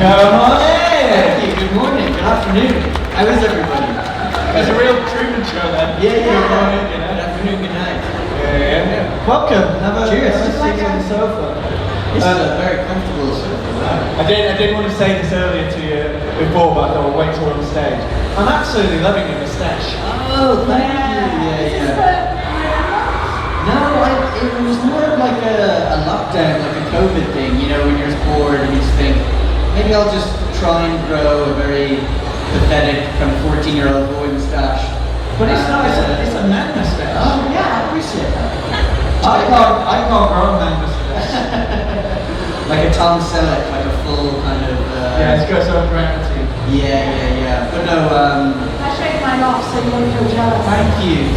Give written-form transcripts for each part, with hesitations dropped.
Come on in! Thank you, good morning, good afternoon. How is everybody? There's a real Truman show then. Yeah. Good morning, you know. Good afternoon, good night. Yeah. Welcome. Cheers. Have a seat on the sofa. This is a very comfortable sofa. I did want to say this earlier to you before, but I thought I'll wait till we're on stage. I'm absolutely loving your moustache. Oh, thank you. Yeah. No, it was more of like a lockdown, like a COVID thing, you know, when you're just bored and you just think, maybe I'll just try and grow a very pathetic kind of 14-year-old boy moustache. But it's not, it's a man moustache. Oh, yeah, I appreciate that. I can't grow a man moustache. Like a Tom Selleck, like a full kind of... Yeah, it's got some gravity. Yeah. But no, I shaved mine off so you won't feel jealous. thank you.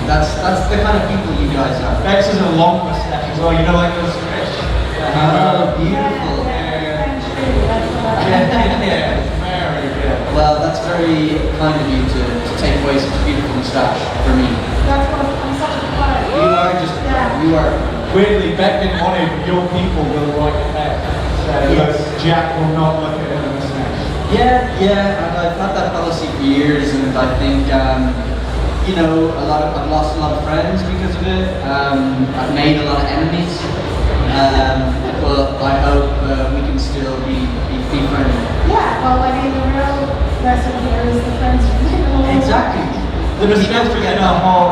That's the kind of people you guys are. Bex has a long moustache as well, you know, like those fish. Oh, beautiful. French food, that's what I Yeah, very good. Well, that's very kind of you to take away such a beautiful moustache for me. That's what I'm such a pro. You are just, you are. Weirdly, Beck didn't want it, but your people will like Beck. So Yes. Jack will not look at him as much. Yeah, and I've had that policy for years, and I think, you know, I've lost a lot of friends because of it. I've made a lot of enemies, but I hope we can still be friendly. Yeah, well, I mean, the real lesson here is the friends you make along the way. Exactly. The moustache is in a hole.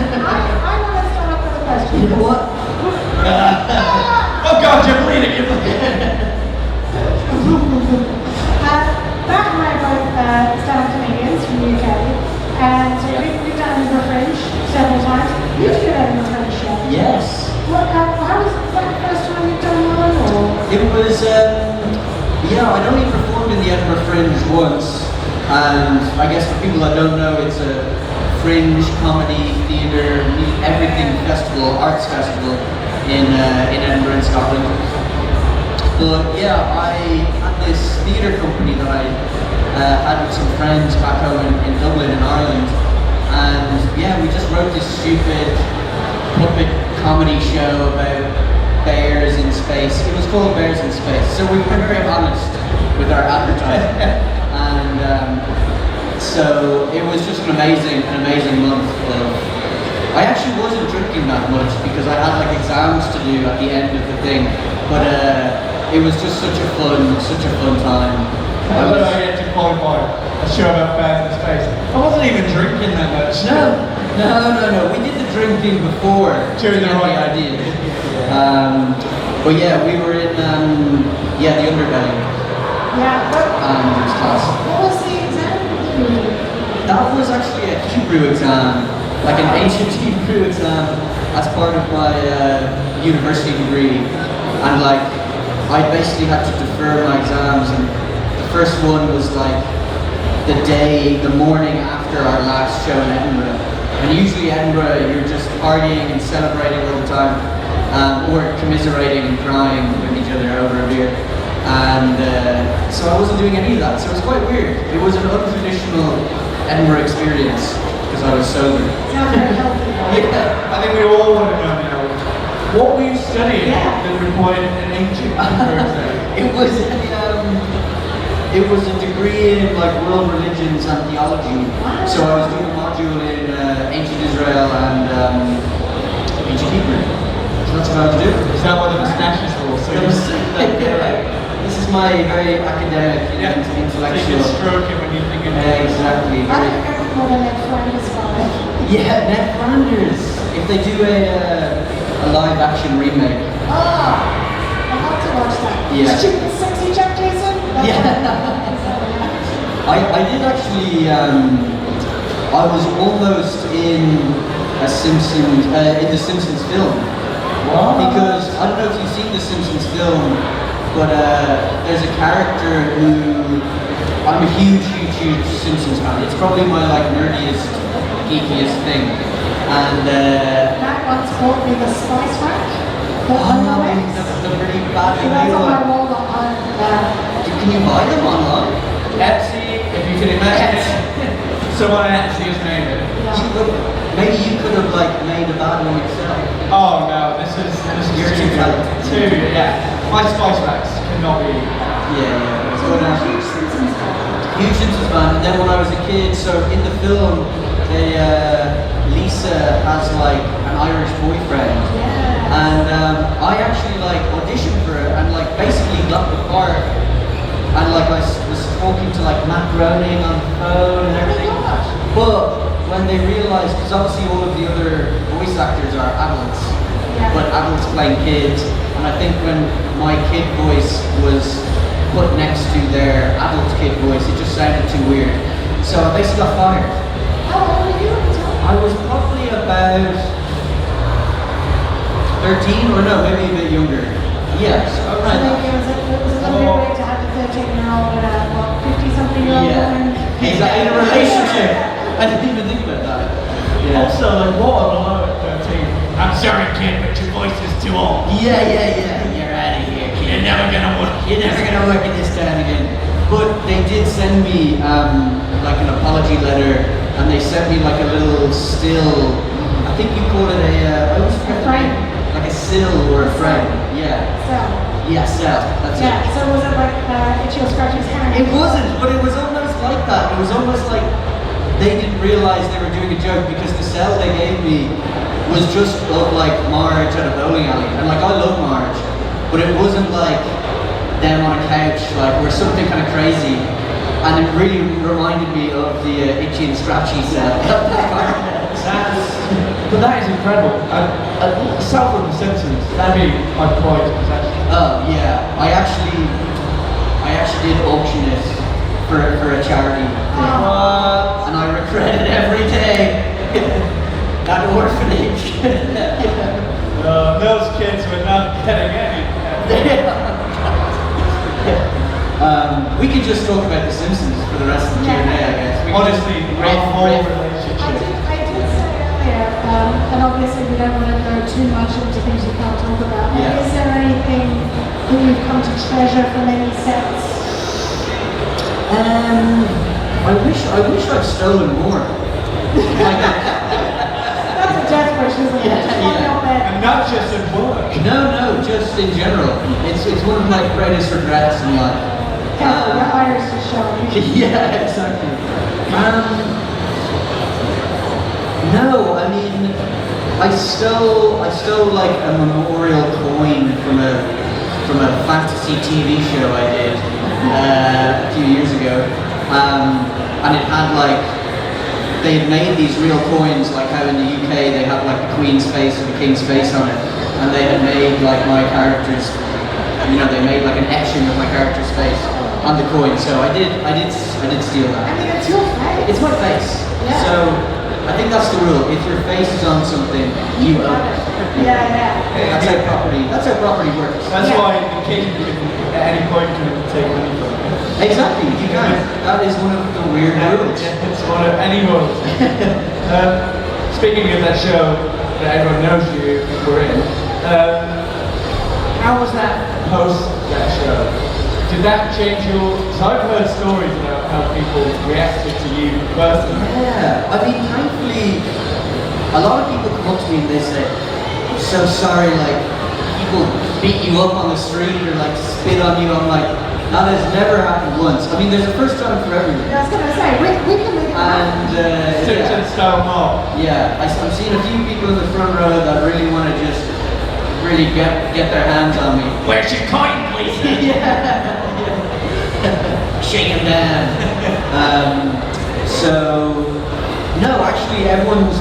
I want to start off with a question. You know what? Oh God, you're bleeding, you're bleeding. Matt and I are both stand-up comedians from the UK, and so we've done Edinburgh Fringe several times. You did an Edinburgh Fringe show. Yes. How was that the first time you've done one, or? It was, I'd only performed in the Edinburgh Fringe once, and I guess for people that don't know, it's a fringe comedy, theatre, everything festival, arts festival in Edinburgh, in Scotland. But yeah, I had this theatre company that I had with some friends back home in Dublin, in Ireland, and yeah, we just wrote this stupid puppet comedy show about bears in space. It was called Bears in Space, so we were very honest with our advertising. And so it was just an amazing month of... I actually wasn't drinking that much because I had like exams to do at the end of the thing, but it was just such a fun time. How did I get to qualify a show about bears in space? I wasn't even drinking that much. No. We did the drinking before. During the right idea. But yeah, we were in the underbelly. Yeah, but It was class. what was the exam that you did? That was actually a Hebrew exam, like an ancient Hebrew exam, as part of my university degree. And like, I basically had to defer my exams, and the first one was like the morning after our last show in Edinburgh. And usually Edinburgh, you're just partying and celebrating all the time, or commiserating and crying with each other over a beer. And so I wasn't doing any of that, so it was quite weird. It was an untraditional Edinburgh experience, because I was sober. Sounds very healthy. Yeah. I think we all want to know now. What were you studying Yeah. that required an ancient Hebrew exam? It was a degree in like world religions and theology. So I was doing a module in ancient Israel and ancient Hebrew. So that's what I was doing. Is that what the moustache is for? So you This is my very academic, so you intellectual. can stroke it when you think of it. Exactly. I think everyone will let friends find. Yeah, Ned Flanders. If they do a live action remake. I'll have to watch that. Yeah. Stupid, sexy Jack Gleeson? I did actually. I was almost in the Simpsons film. Wow. Because I don't know if you've seen the Simpsons film, but there's a character who I'm a huge Simpsons fan. It's probably my like nerdiest, geekiest thing. And Matt once bought me the Spice Rack. the pretty bad So that's on my one. wall behind. Can you buy them online? Etsy, if you can imagine it. Someone at Etsy has made it. Maybe you could have like made a bad one yourself. Oh no, this is You're too talented. yeah. My spice racks. not be. Yeah. So you're a huge Simpsons fan. Huge Simpsons fan. And then when I was a kid, so in the film, they, Lisa has like an Irish boyfriend. Yeah. And I actually like auditioned for it and like basically got the part. And like I was talking to like Matt Groening on the phone and everything. Oh my gosh. But when they realised, because obviously all of the other voice actors are adults, Yeah. but adults playing kids, and I think when my kid voice was put next to their adult kid voice, it just sounded too weird. So I basically got fired. How old were you at the time? I was probably about 13, or no, maybe a bit younger. Yeah, so So around maybe it was a little bit weird to have a 13-year-old and a 50-something-year-old woman. Exactly, in a relationship. I didn't even think about that. Yeah. Also, like, what a line at 13. I'm sorry, kid, but your voice is too old. Yeah. You're out of here, kid. You're never gonna work. You're never gonna work in this town again. But they did send me like an apology letter, and they sent me like a little still. I think you call it I always forget the frame. name. Like a sill or a frame. Yeah. So, Yeah, cell. That's yeah, it. so was it like Itchy or Scratchy's hand? It wasn't, but it was almost like that. It was almost like they didn't realize they were doing a joke because the cell they gave me was just of like Marge at a bowling alley. And like I love Marge, but it wasn't like them on a couch, like or something kind of crazy. And it really reminded me of the Itchy and Scratchy cell. But that is incredible. South of the Simpsons, that'd be my pride possession. Oh yeah, I actually did auction it for a charity thing. Oh. And I regret it every day. That orphanage. Those kids were not getting any. We could just talk about The Simpsons for the rest of the Q&A, I guess. We could Honestly, just our whole I relationship. did say earlier, and obviously we don't want to go too much into things you can't talk about, but Yeah. is there anything that you've come to treasure from any sets? I wish I'd stolen more. Like, That's a death wish, isn't it? Yeah, Just one yeah. out there. And not just at work. no, just in general. It's one of my greatest regrets in life. Careful, your iris is showing. Yeah, exactly. No, I mean, I stole like a memorial coin from a fantasy TV show I did a few years ago, and it had like they had made these real coins, like how in the UK they have like the Queen's face or the King's face on it, and they had made like my character's, they made like an etching of my character's face on the coin. So I did steal I that. mean, it's your face. It's my face. Yeah. So I think that's the rule. If your face is on something, you own it. Yeah. That's how property works. That's Yeah. why the king can, at any point, can take money from you. Exactly. You can. That is one of the weird rules. It's one of any rules. Speaking of that show that everyone knows you were in, how was that post that show? Did that change your? Because I've heard stories about how people reacted to you personally. Yeah. I mean, thankfully, a lot of people come up to me and they say, "I'm so sorry." Like people beat you up on the street or like spit on you. I'm like, that has never happened once. I mean, there's a first time for everything. I was going to say, we can make it happen. And Simpson style mob. Yeah, I've seen a few people in the front row that really want to just really get their hands on me. Where's your coin, please? Yeah. Shake him down. So, no, actually, everyone's.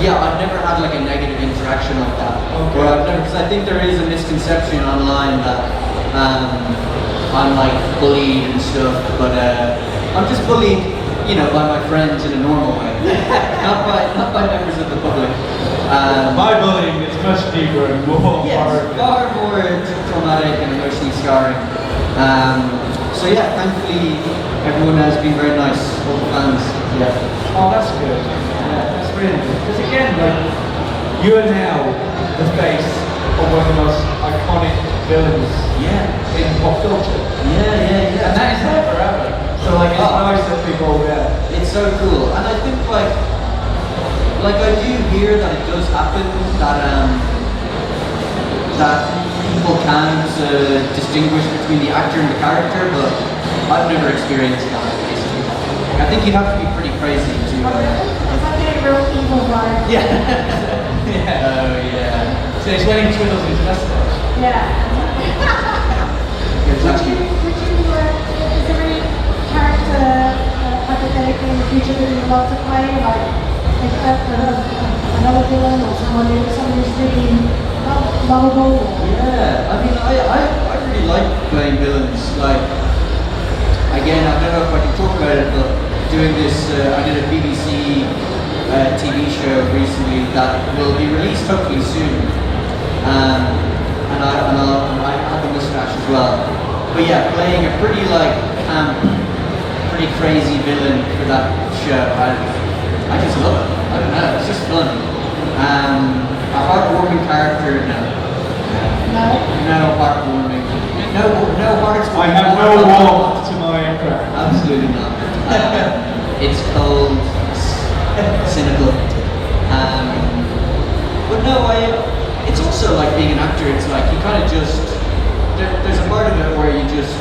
Yeah, I've never had like a negative interaction like that. Okay. Because I think there is a misconception online that I'm like bullied and stuff, but I'm just bullied, by my friends in a normal way, not by members of the public. My bullying is much deeper and more Yes, horrific. far more traumatic and emotionally scarring. So yeah, thankfully everyone has been very nice, all the fans. Yeah. Oh, that's good. Yeah, that's really good. Because again, like, you are now the face of one of the most iconic villains Yeah. in pop culture. Yeah. And that is there forever. So like, it's nice that people, It's so cool, and I think like I do hear that it does happen that people people can distinguish between the actor and the character, but I've never experienced that. Basically, I think you'd have to be pretty crazy to. Is that getting real evil vibe? Yeah. Yeah. Oh yeah. So it's when he twiddles his mustache. Yeah. Exactly. Is there any character hypothetically in the future that you'd love to play, like another villain or someone who's really lovable? Yeah, I mean, I really like playing villains. Like, again, I don't know if I can talk about it, but doing this, I did a BBC TV show recently that will be released hopefully soon. And I have a mustache as well. But yeah, playing a pretty like pretty crazy villain for that show, I just love it. I don't know, it's just fun. A heartwarming character, no. No heartwarming. No hearts. I have no warmth to my character. Absolutely not. It's cold, cynical. But no, it's also like being an actor, it's like you kind of just, there's a part of it where you just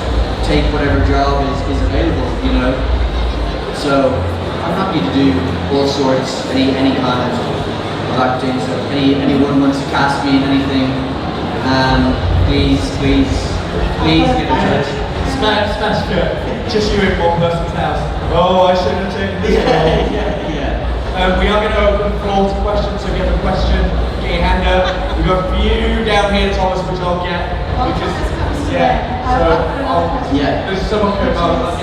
take whatever job is available, you know? So I'm happy to do all sorts, any kind of acting, so if anyone wants to cast me in anything, please get in touch. Smash cut. Just you in one person's house. Oh, I shouldn't have taken this role. Yeah. We are going to open the floor to questions, so if you have a question, get your hand up. We've got a few down here, Thomas, which I'll get. There's someone coming on.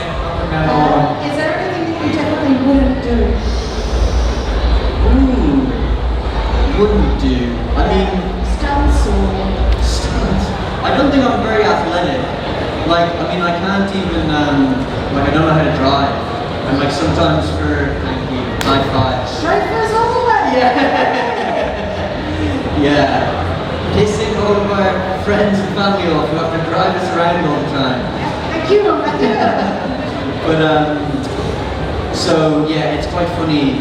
Is there anything that you definitely wouldn't do? Ooh, wouldn't do. I mean, Stunts or? I don't think I'm very athletic. Like, I mean, I can't even, like, I don't know how to drive. And like, sometimes thank you, high five. Chauffeurs all the way? Yeah. Pissing all of our friends and family off who have to drive us around all the time. Thank you. But, so yeah, it's quite funny.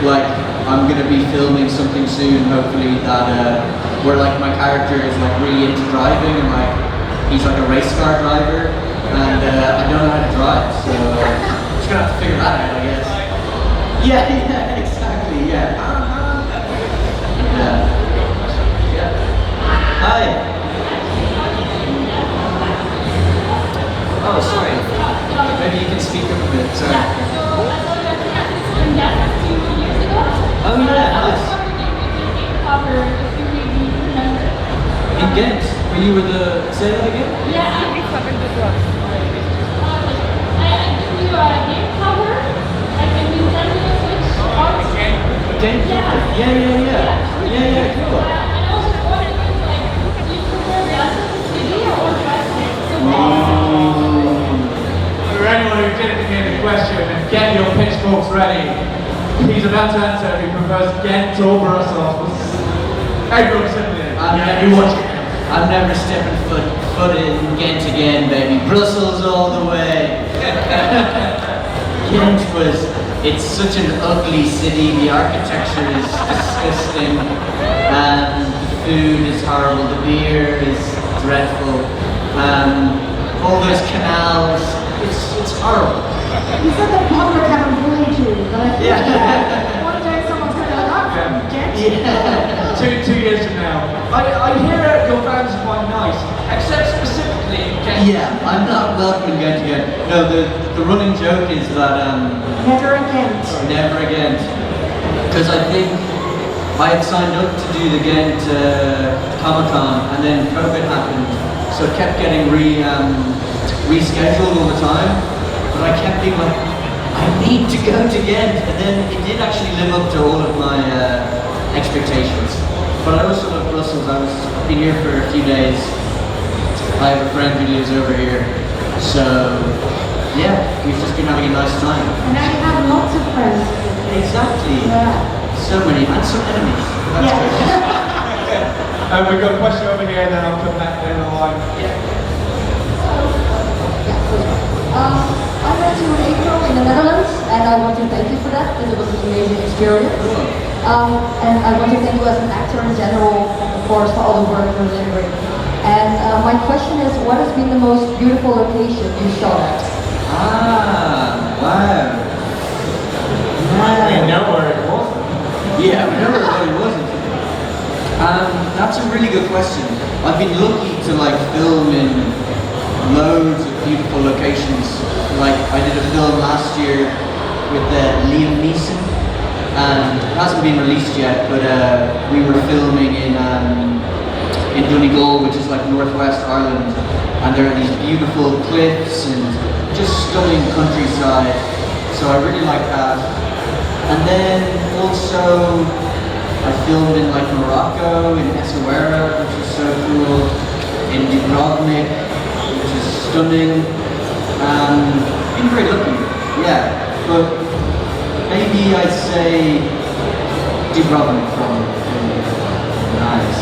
Like, I'm gonna be filming something soon, hopefully, that, where like my character is like really into driving and like, he's like a race car driver, and I don't know how to drive, so I'm just gonna have to figure that out, I guess. Yeah, exactly, yeah. Hi. Oh, sorry. Maybe you can speak up a bit, sorry. Oh yeah, nice. In Ghent, when you were the, say that again? Ghent? Yeah, cool. For anyone who didn't hear the question, get your pitchforks ready. He's about to answer if he prefers Ghent or Brussels. Everyone's simply you watch it. I'm never stepping foot in Ghent again, baby. Brussels all the way. Ghent it's such an ugly city. The architecture is disgusting. The food is horrible. The beer is dreadful. All those canals, it's horrible. You said that public haven't bullied you, but I think one day someone's going to be like, I'm from Ghent. Yeah. 2 years from now. I hear your fans are quite nice, except specifically in Ghent. Yeah, I'm not welcome in Ghent again. No, the running joke is that Never again. never again. Because I think I had signed up to do the Ghent Comic-Con, and then COVID happened, so it kept getting rescheduled all the time. But I kept being like, I need to go to Ghent, and then it did actually live up to all of my expectations. But I also love Brussels. I've been here for a few days. I have a friend who lives over here, so yeah, we've just been having a nice time. And now you have lots of friends. Exactly. Yeah. So many, and some enemies. That's good. We've got a question over here, and then I'll come back down the line. I met you in April in the Netherlands, and I want to thank you for that, because it was an amazing experience. And I want to thank you as an actor in general, and of course for all the work you're delivering. And my question is, what has been the most beautiful location you shot at? Ah, wow. We know where it was. Yeah, we know where it wasn't. That's a really good question. I've been lucky to like film in loads of beautiful locations. Like I did a film last year with Liam Neeson, and it hasn't been released yet, but we were filming in Donegal, which is like northwest Ireland, and there are these beautiful cliffs and just stunning countryside. So I really like that. And then also I filmed in like Morocco, in Essaouira, which is so cool, in Dubrovnik, which is stunning. Been very lucky, yeah. But maybe I'd say Dubrovnik probably. Nice.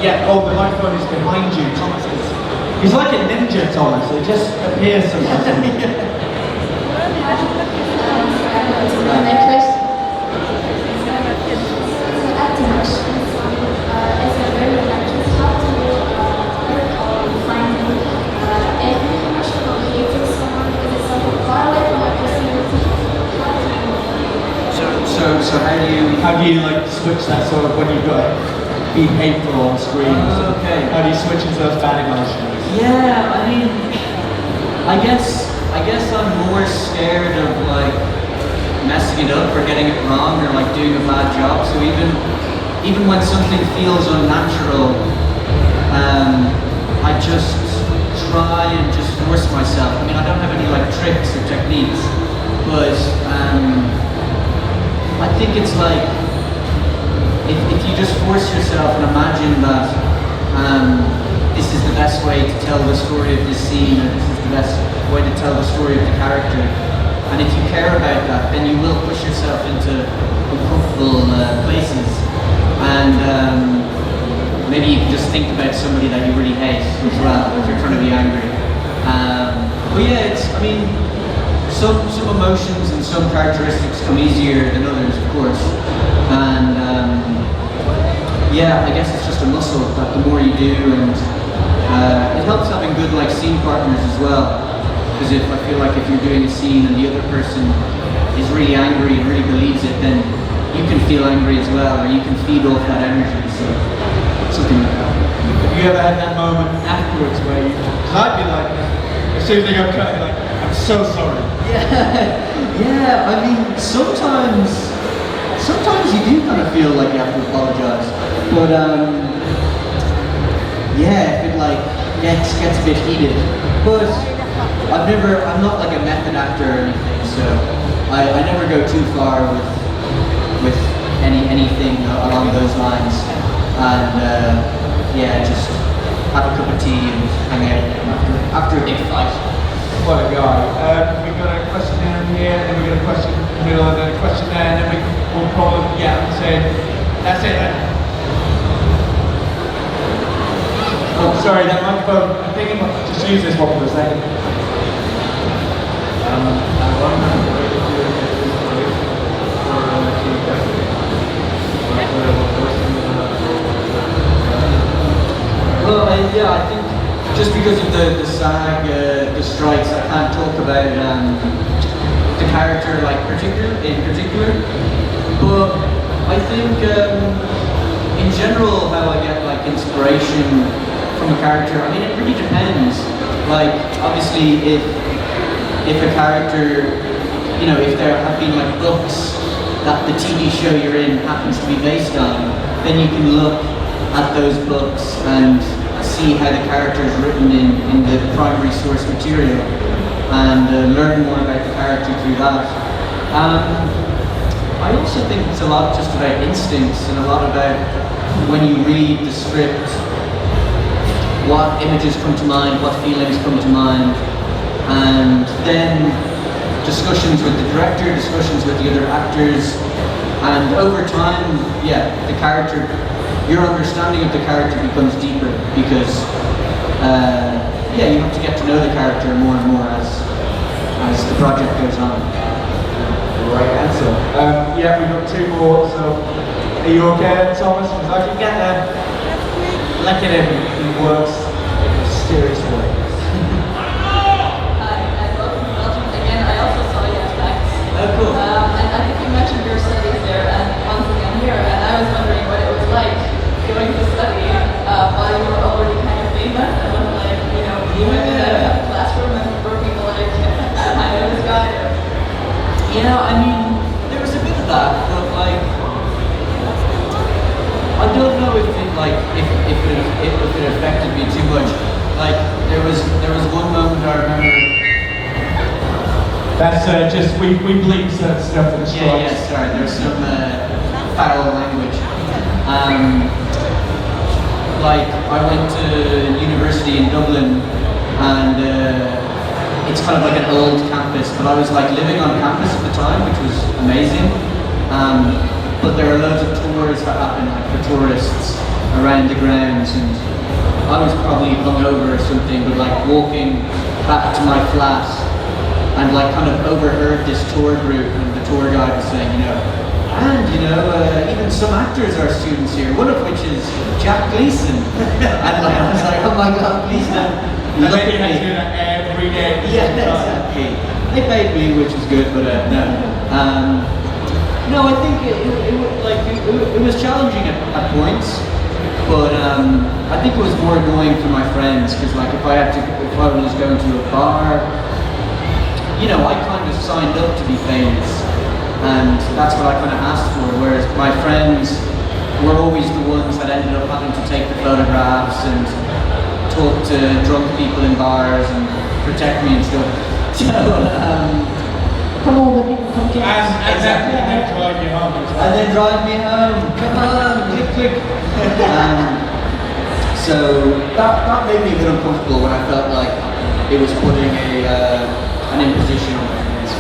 Yeah, the microphone is behind you. Thomas he's like a ninja, Thomas. It just appears sometimes. Necklace? Acting questions is a very actress. How do you work on finding any emotion or hating someone? Is it something far away from your personality? So How do you like switch that sort of when you've got to be hateful on screen? Okay. How do you switch into those bad emotions? Yeah, I mean, I guess I'm more scared of like messing it up or getting it wrong or like doing a bad job. So even when something feels unnatural, I just try and just force myself. I mean, I don't have any like tricks or techniques, but I think it's like if you just force yourself and imagine that this is the best way to tell the story of this scene, or this is the best way to tell the story of the character, and if you care about that, then you will push yourself into uncomfortable places, and maybe you can just think about somebody that you really hate as well if you're trying to be angry. But yeah, I mean, some emotions and some characteristics come easier than others, of course, and yeah, I guess it's just a muscle that the more you do, and it helps having good like scene partners as well, because I feel like if you're doing a scene and the other person is really angry and really believes it, then you can feel angry as well, or you can feed off that energy, so something like that. Have you ever had that moment afterwards where you, because I'd be like, as soon as they go cut, like, I'm so sorry. Yeah, I mean, sometimes you do kind of feel like you have to apologize, but yeah, if it like gets a bit heated. But I'm not like a method actor or anything, so I never go too far with anything along those lines. And yeah, just have a cup of tea and hang out after a big fight. What a guy. We've got a question down here, and then we've got a question in the middle, and then a question there, and then we'll probably, yeah, I'm saying, that's it then. Oh, sorry, that microphone, I think I might just use this one for a second. I wonder where to do this Well, yeah, I think just because of the SAG, the strikes, I can't talk about the character like in particular. But I think in general how I get like inspiration from a character, I mean it really depends. Like obviously if a character, you know, if there have been like books that the TV show you're in happens to be based on, then you can look at those books and see how the character is written in the primary source material and learn more about the character through that. I also think it's a lot just about instincts and a lot about when you read the script, what images come to mind, what feelings come to mind, and then discussions with the director, discussions with the other actors, and over time, yeah, the character, your understanding of the character becomes deeper because, yeah, you have to get to know the character more and more as the project goes on. Right answer. Yeah, we've got two more, so are you okay, Thomas? Because I can get there. Look at him, he works in mysterious ways. Hi, and welcome to Belgium. Again, I also saw you at PAX. Oh, cool. And I think you mentioned your studies there, and once again here, and I was wondering what it was like going to study while you were already kind of famous, and was like, you went in a classroom and working like, I know this guy. Yeah, I mean, there was a bit of that, but like, I don't know if it affected me too much. Like, there was one moment I remember. That's just, we bleep certain stuff in the Yeah, strikes. sorry, there's some foul language. Like, I went to university in Dublin, and it's kind of like an old campus, but I was like living on campus at the time, which was amazing. But there are loads of tours that happen like, for tourists around the grounds, and I was probably hungover or something, but like walking back to my flat and like kind of overheard this tour group, and the tour guide was saying, even some actors are students here, one of which is Jack Gleeson. And like, I was like, oh my god, please don't And look then you at had to me. do that every day. Yeah, exactly. They paid me, which was good, but no. No, I think it was challenging at points, but I think it was more annoying for my friends, because like if I was going to a bar, I kind of signed up to be famous, and that's what I kind of asked for. Whereas my friends were always the ones that ended up having to take the photographs and talk to drunk people in bars and protect me and stuff. So. From all the people from campus. And then drive you home as well. And then drive me home. Come on, quick. So that made me a bit uncomfortable when I felt like it was putting an imposition on my friends.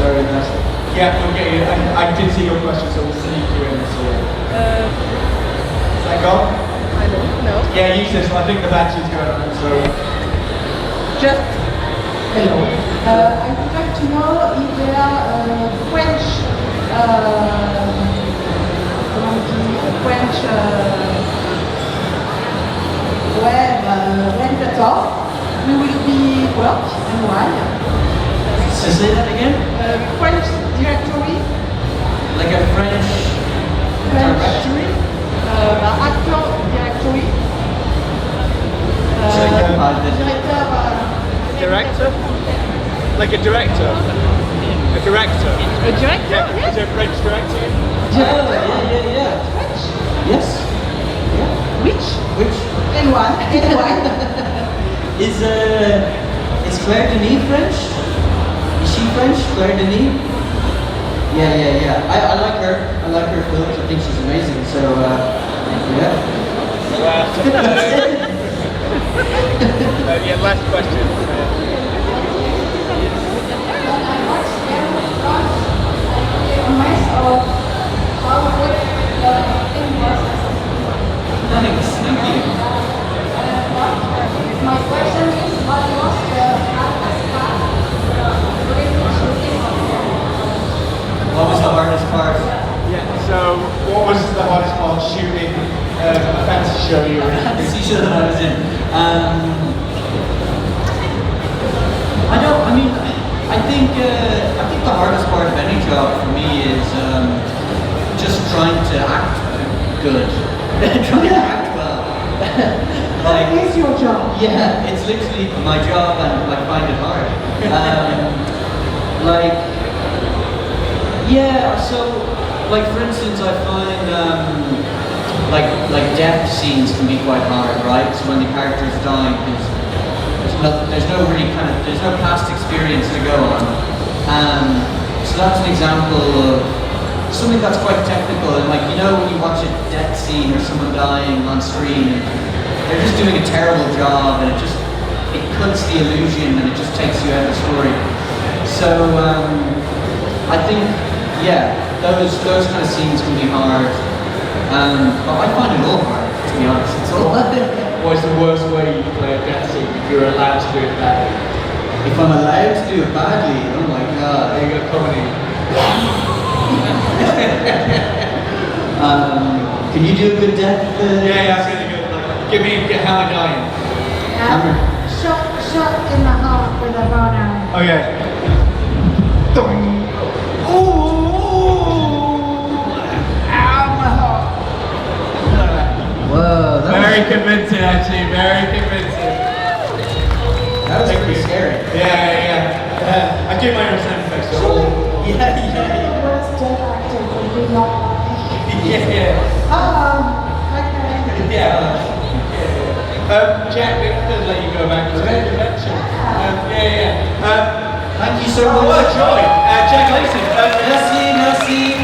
Very nice. Yeah, we'll get you. I did see your question, so we'll sneak you in. So. Is that gone? I don't know. Yeah, use this one. I think the battery's going on. So. Just Hello. I would like to know if there are French, rentator we will be work and why? So say that again? French directory, Like a French directory? actor directory, Director? Like a director? A director? a director? Yeah, is it a French director? Yeah. French, Yes. Yeah. which? Which Anyone? is Claire Denis French? Is she French? Claire Denis? Yeah. I like her. I like her films. I think she's amazing. So yeah. Yeah, last question. Thanks. Thank you. My question is, what was the hardest part during the shooting of the What was the hardest part? Yeah, so what was the hardest part shooting a fantasy show you were in? See show that I was in. I think the hardest part of any job for me is just trying to act good. Trying to act well. That is your job. Yeah, it's literally my job, and I find it hard. For instance, I find like death scenes can be quite hard, right? So when the character's dying, there's no past experience to go on. So that's an example of something that's quite technical, and when you watch a death scene or someone dying on screen, they're just doing a terrible job, and it cuts the illusion, and it just takes you out of the story. So I think, those kind of scenes can be hard, but I find it all hard, to be honest. It's all What's the worst way you play a death scene if you're allowed to do it badly? if I'm allowed to do it badly, oh my god. There you go, comedy. Can you do a good death? Yeah, I was going to Give me a hammer dying. Hammer. Shot in the heart with a bow and arrow. Okay. Dong. Ooh! Ow, my heart. Whoa, that Very convincing, actually. Very convincing. was pretty scary. Yeah. I do my own sound effects. Yeah. The worst death actor would be not lying. Yeah. Okay. Yeah. Jack, we have to let you go back to the convention. Thank you so much. What a joy. Jack Gleeson. Merci.